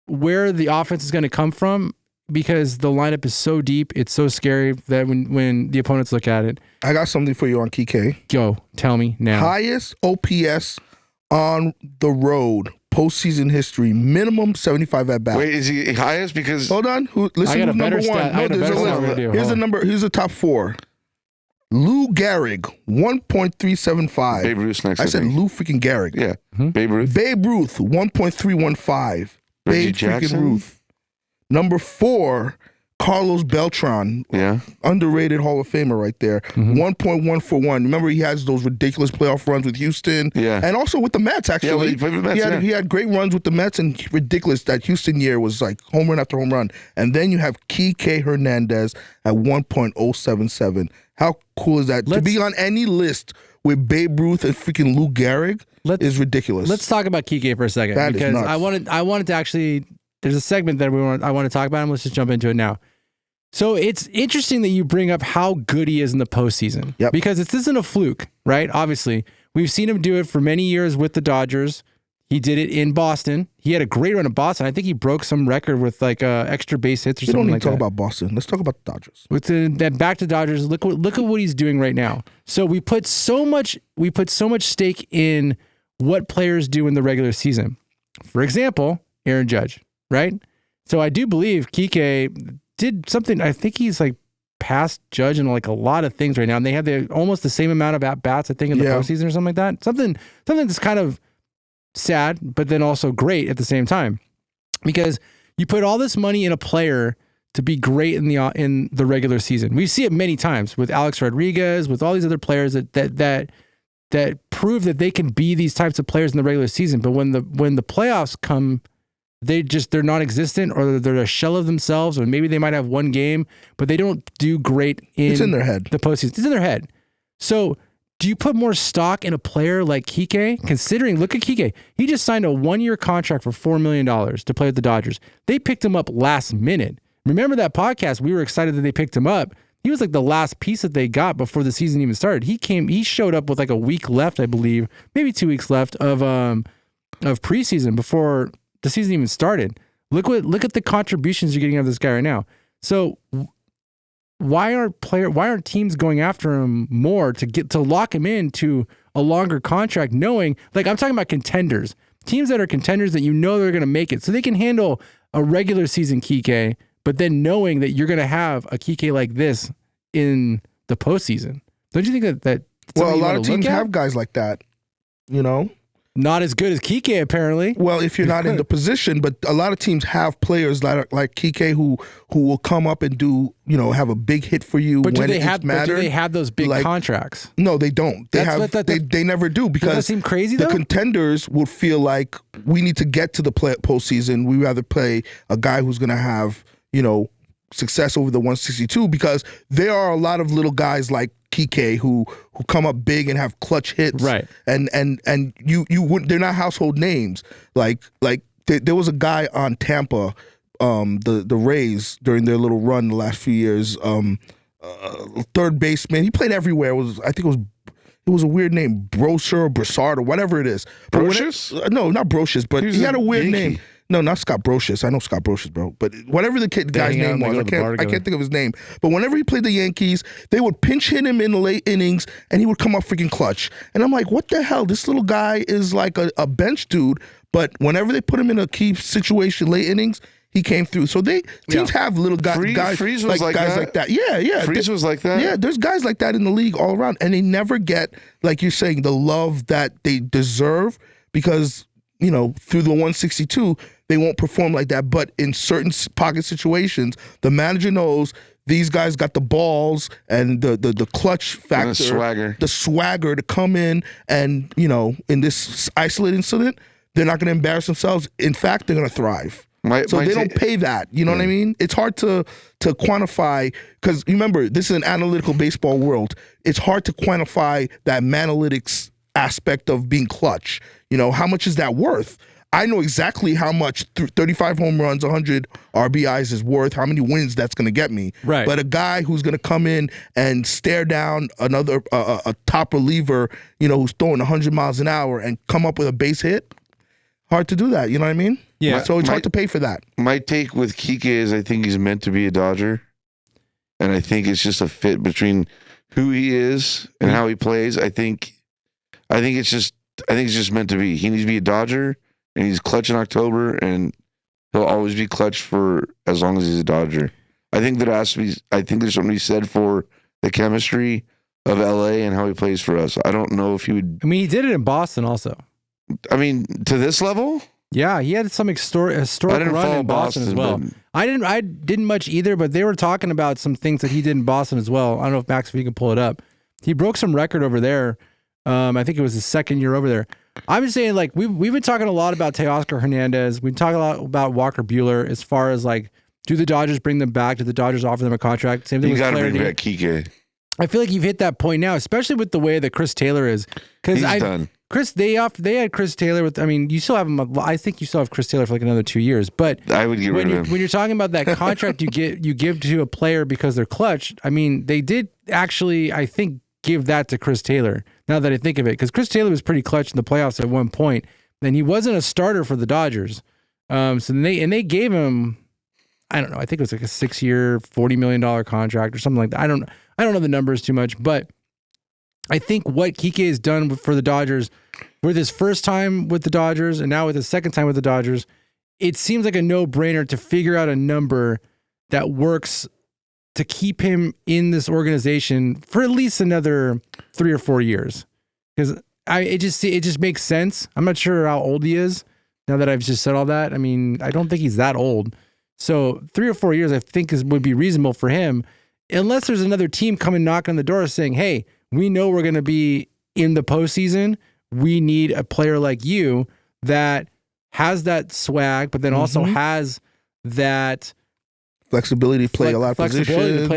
the offense is going to come from because the lineup is so deep. It's so scary that when the opponents look at it. I got something for you on Kike. Go, tell me now. Highest OPS on the road, postseason history, minimum 75 at bat. Wait, is he highest? Because hold on, listen to number 1. Here's the number. Here's the top 4. Lou Gehrig, 1.375. Babe Ruth next. I said Lou freaking Gehrig. Yeah, Babe Ruth. Babe Ruth, 1.315. Babe freaking Ruth. Number 4. Carlos Beltran, underrated Hall of Famer right there, 1.141. Remember, he has those ridiculous playoff runs with Houston, and also with the Mets. Actually, he played with the Mets. He had great runs with the Mets, and ridiculous. That Houston year was like home run after home run. And then you have Kike Hernández at 1.077. How cool is that? To be on any list with Babe Ruth and freaking Lou Gehrig is ridiculous. Let's talk about Kike for a second because I wanted to actually. There's a segment that I want to talk about, and let's just jump into it now. So it's interesting that you bring up how good he is in the postseason. Yep. Because this isn't a fluke, right? Obviously, we've seen him do it for many years with the Dodgers. He did it in Boston. He had a great run in Boston. I think he broke some record with like extra base hits or something like that. We don't need to talk about Boston. Let's talk about the Dodgers. With that back to Dodgers, look at what he's doing right now. So we put so much stake in what players do in the regular season. For example, Aaron Judge. Right? So I do believe Kike did something. I think he's like past Judge in like a lot of things right now. And they have almost the same amount of at-bats, I think, in the postseason or something like that. Something that's kind of sad, but then also great at the same time. Because you put all this money in a player to be great in the regular season. We see it many times with Alex Rodriguez, with all these other players that prove that they can be these types of players in the regular season. But when the playoffs come, they're non-existent, or they're a shell of themselves, or maybe they might have one game, but they don't do great it's in their head. The postseason. It's in their head. So do you put more stock in a player like Kike? Considering, look at Kike. He just signed a 1-year contract for $4 million to play with the Dodgers. They picked him up last minute. remember that podcast? We were excited that they picked him up. He was like the last piece that they got before the season even started. He showed up with like a week left, I believe, maybe 2 weeks left of preseason before the season even started. Look at the contributions you're getting out of this guy right now. So why aren't teams going after him more to lock him into a longer contract, knowing, like, I'm talking about contenders, teams that are contenders that they're going to make it, so they can handle a regular season Kike, but then knowing that you're going to have a Kike like this in the postseason. Don't you think that well, a lot of teams have guys like that, Not as good as Kike, apparently. Well, if you're not in the position, but a lot of teams have players like Kike who will come up and do, have a big hit for you when it matters. But do they have those big contracts? No, they don't. They never do, because does that seem crazy, the contenders would feel like we need to get to the postseason. We rather play a guy who's going to have, success over the 162, because there are a lot of little guys like Kike who come up big and have clutch hits, right? And you wouldn't, they're not household names. Like there was a guy on Tampa, the Rays, during their little run the last few years, third baseman. He played everywhere. It was a weird name, Brosher or Broussard or whatever it is. Brocious? No, not Brocious, but he had a weird Yankee name. No, not Scott Brocious. I know Scott Brocious, bro. But whatever the guy's name was, I can't think of his name. But whenever he played the Yankees, they would pinch hit him in the late innings, and he would come up freaking clutch. And I'm like, what the hell? This little guy is like a bench dude, but whenever they put him in a key situation, late innings, he came through. So teams have little guys Freeze was like guys that. like that. Yeah. Freeze was like that. Yeah, there's guys like that in the league all around, and they never get, like you're saying, the love that they deserve, because through the 162, they won't perform like that. But in certain pocket situations, the manager knows these guys got the balls and the clutch factor, the swagger to come in and, in this isolated incident, they're not going to embarrass themselves. In fact, they're going to thrive. They don't pay that. You know what I mean? It's hard to quantify, because remember, this is an analytical baseball world. It's hard to quantify that analytics aspect of being clutch. How much is that worth? I know exactly how much 35 home runs, 100 RBIs is worth, how many wins that's going to get me. Right. But a guy who's going to come in and stare down another a top reliever, who's throwing 100 miles an hour and come up with a base hit, hard to do that. You know what I mean? Yeah. So it's hard to pay for that. My take with Kike is I think he's meant to be a Dodger, and I think it's just a fit between who he is and how he plays. I think it's just meant to be. He needs to be a Dodger. And he's clutch in October, and he'll always be clutch for as long as he's a Dodger. I think there's something to be said for the chemistry of LA and how he plays for us. I don't know if he would. I mean, he did it in Boston also. I mean, to this level? Yeah, he had some historic run in Boston as well. I didn't much either, but they were talking about some things that he did in Boston as well. I don't know if Max, if you can pull it up. He broke some record over there. I think it was his second year over there. I'm just saying, like, we've been talking a lot about Teoscar Hernandez. We've talked a lot about Walker Buehler as far as, like, do the Dodgers bring them back? Do the Dodgers offer them a contract? Same thing with Flaherty. You got to bring back Kike. I feel like you've hit that point now, especially with the way that Chris Taylor is. He's done. They had Chris Taylor with. I mean, you still have him. I think you still have Chris Taylor for like another 2 years. But I would get rid of him. When you're talking about that contract you give to a player because they're clutch. I mean, they did actually, I think, give that to Chris Taylor. Now that I think of it, because Chris Taylor was pretty clutch in the playoffs at one point, and he wasn't a starter for the Dodgers. So they gave him, I don't know, I think it was like a 6-year, $40 million contract or something like that. I don't know the numbers too much, but I think what Kike has done for the Dodgers, with his first time with the Dodgers and now with his second time with the Dodgers, it seems like a no-brainer to figure out a number that works to keep him in this organization for at least another 3 or 4 years. Because it just makes sense. I'm not sure how old he is now that I've just said all that. I mean, I don't think he's that old. So 3 or 4 years, I think would be reasonable for him, unless there's another team coming knocking on the door saying, hey, we know we're going to be in the postseason. We need a player like you that has that swag, but then also has that Flexibility to play a lot of positions.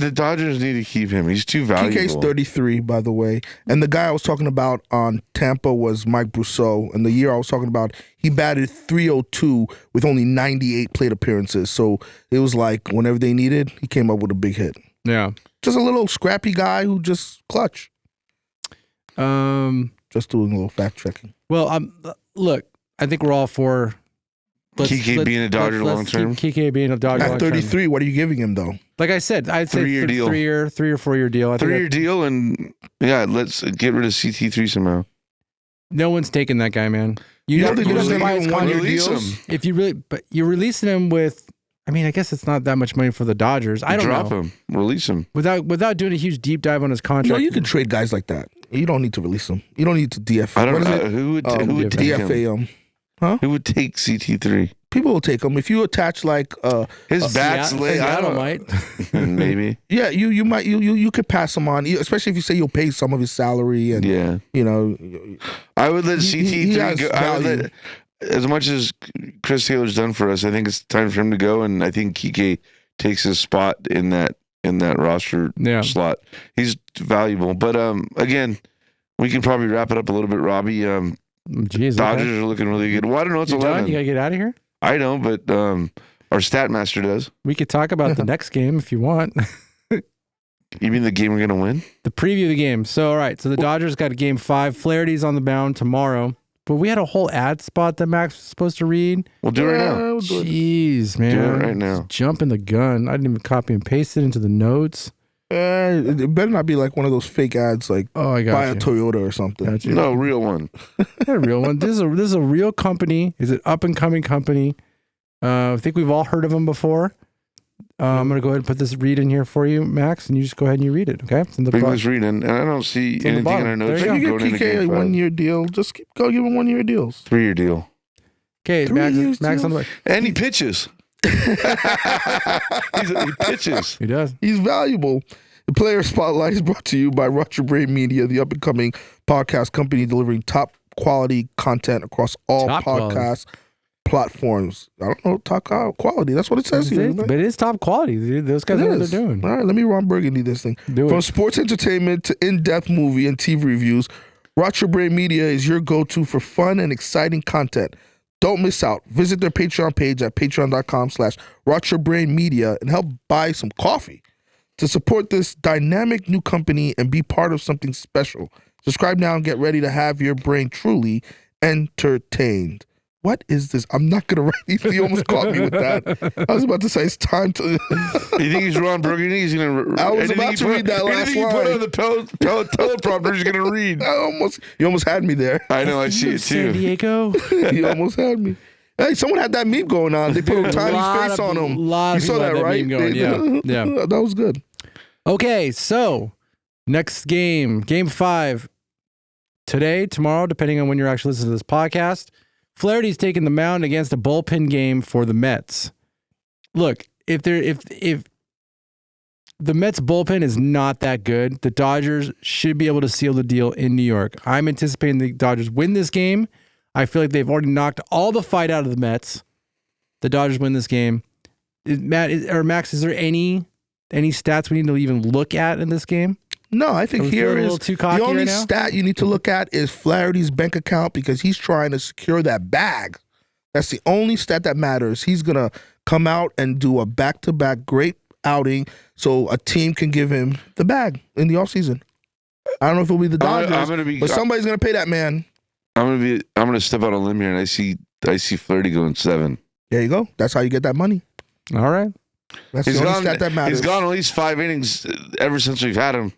The Dodgers need to keep him. He's too valuable. PK's 33, by the way. And the guy I was talking about on Tampa was Mike Brousseau. And the year I was talking about, he batted .302 with only 98 plate appearances. So it was like whenever they needed, he came up with a big hit. Yeah. Just a little scrappy guy who just clutch. Just doing a little fact checking. Well, look, I think we're all for Kiki being a Dodger long term. Kiki being a Dodger long At term. 33, what are you giving him though? Like I said, I'd say 3-year deal. 3 or 4 year deal. 3-year deal, and let's get rid of CT3 somehow. No one's taking that guy, man. You don't think you they're have to buy his gonna contract. release him? If you really, but you're releasing him with. I mean, I guess it's not that much money for the Dodgers. I don't know. Drop him, release him without doing a huge deep dive on his contract. No, you can trade guys like that. You don't need to release them. You don't need to DFA. I don't know who would take DFA him. Huh? Who would take CT3? People will take them if you attach like his bats late. I don't might. Maybe. Yeah, you might you could pass him on, especially if you say you'll pay some of his salary and you know. I would let CT3 go. I would value. as much as Chris Taylor's done for us, I think it's time for him to go, and I think Kike takes his spot in that roster slot. He's valuable, but again, we can probably wrap it up a little bit, Robbie. Jeez, Dodgers are looking really good. Well, I don't know. It's 11. You gotta get out of here. I don't, but our stat master does. We could talk about the next game if you want. You mean the game we're gonna win? The preview of the game. So all right, so the Dodgers got game 5. Flaherty's on the mound tomorrow. But we had a whole ad spot that Max was supposed to read. We'll do it right now. Jeez, man. Do it right now. Just jumping the gun. I didn't even copy and paste it into the notes. It better not be like one of those fake ads like I got buy you. a Toyota or something. Got you. No, real one. Not a real one. This is a real company. Is an up and coming company. I think we've all heard of them before. I'm going to go ahead and put this read in here for you, Max, and you just go ahead and you read it, okay? It's in the Big was reading, and I don't see anything in our notes. If you give Kike a 1-year deal, just go give him 1-year deals. 3-year deal. Okay, Max on the way. And he pitches. He pitches. He does. He's valuable. The Player Spotlight is brought to you by Rutger Brain Media, the up-and-coming podcast company delivering top-quality content across all podcast platforms. I don't know, top quality. That's what it says here. But it is top quality. Dude. Those guys know what they're doing. All right, let me Ron Burgundy this thing. From sports entertainment to in-depth movie and TV reviews, Rutger Brain Media is your go-to for fun and exciting content. Don't miss out. Visit their Patreon page at patreon.com/RutgerBrainMedia and help buy some coffee to support this dynamic new company and be part of something special. Subscribe now and get ready to have your brain truly entertained. What is this? I'm not going to write these. You almost caught me with that. I was about to say it's time to... You think he's Ron Burgundy? He's going to... I was about to read that last line. Anything you put on the teleprompter, he's going to read. You almost had me there. I know, I see it too. San Diego? You almost had me. Hey, someone had that meme going on. They put a tiny face on him. You saw that, right? Yeah. That was good. Okay, so next game 5. Today, tomorrow, depending on when you're actually listening to this podcast, Flaherty's taking the mound against a bullpen game for the Mets. Look, if the Mets bullpen is not that good, the Dodgers should be able to seal the deal in New York. I'm anticipating the Dodgers win this game. I feel like they've already knocked all the fight out of the Mets. The Dodgers win this game. Max, is there any stats we need to even look at in this game? No, I think here is the only stat you need to look at is Flaherty's bank account because he's trying to secure that bag. That's the only stat that matters. He's going to come out and do a back-to-back great outing so a team can give him the bag in the offseason. I don't know if it'll be the Dodgers, but somebody's going to pay that man. I'm going to step out on a limb here, and I see Flaherty going 7. There you go. That's how you get that money. All right. That's the only stat that matters. He's gone at least 5 innings ever since we've had him.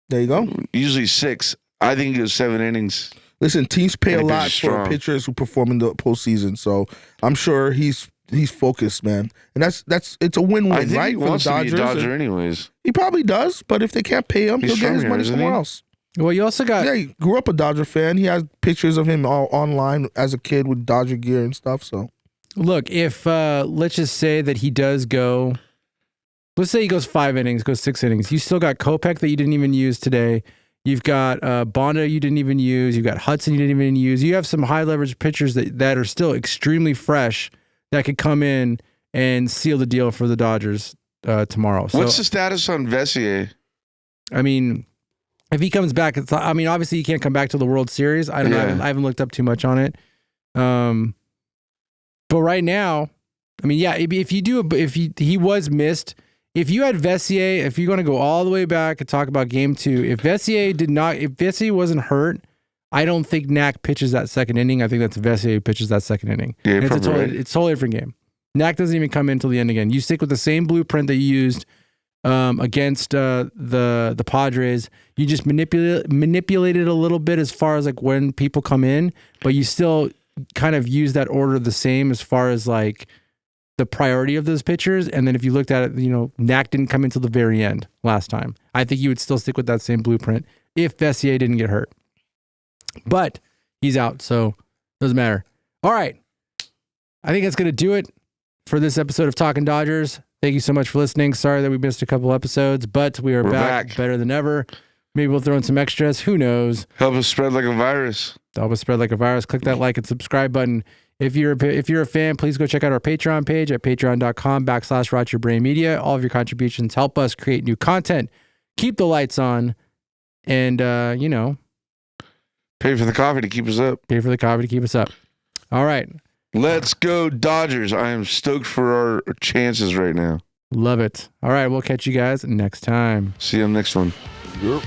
There you go. Usually 6. I think he goes 7 innings. Listen, teams pay a lot for pitchers who perform in the postseason, so I'm sure he's focused, man. And it's a win-win, right? I think he wants to be a Dodger anyways. He probably does, but if they can't pay him, he'll get his money somewhere else. Well, you also got... Yeah, he grew up a Dodger fan. He has pictures of him all online as a kid with Dodger gear and stuff, so... Look, if let's just say that he does go... Let's say he goes 5 innings, goes 6 innings. You still got Kopech that you didn't even use today. You've got Bonda you didn't even use. You've got Hudson you didn't even use. You have some high leverage pitchers that are still extremely fresh that could come in and seal the deal for the Dodgers tomorrow. So, what's the status on Vessier? I mean, if he comes back, obviously he can't come back to the World Series. I don't know. I haven't looked up too much on it. But right now, I mean, yeah, if he was missed, if you had Vessier, if you're going to go all the way back and talk about game 2, if Vessier wasn't hurt, I don't think Knack pitches that second inning. I think that's Vessier who pitches that second inning. Yeah, it's a totally different game. Knack doesn't even come in until the end again. You stick with the same blueprint that you used against the Padres. You just manipulate it a little bit as far as like when people come in, but you still kind of use that order the same as far as like the priority of those pitchers. And then if you looked at it, Knack didn't come until the very end last time. I think you would still stick with that same blueprint if Vessier didn't get hurt. But he's out, so doesn't matter. All right. I think that's going to do it for this episode of Talkin Dodgers. Thank you so much for listening. Sorry that we missed a couple episodes, but we're back better than ever. Maybe we'll throw in some extras. Who knows? Help us spread like a virus. Help us spread like a virus. Click that like and subscribe button. If you're a fan, please go check out our Patreon page at patreon.com/RotYourBrainMedia. All of your contributions help us create new content, keep the lights on, and pay for the coffee to keep us up. Pay for the coffee to keep us up. All right. Let's go Dodgers. I am stoked for our chances right now. Love it. All right. We'll catch you guys next time. See you on the next one. Yep.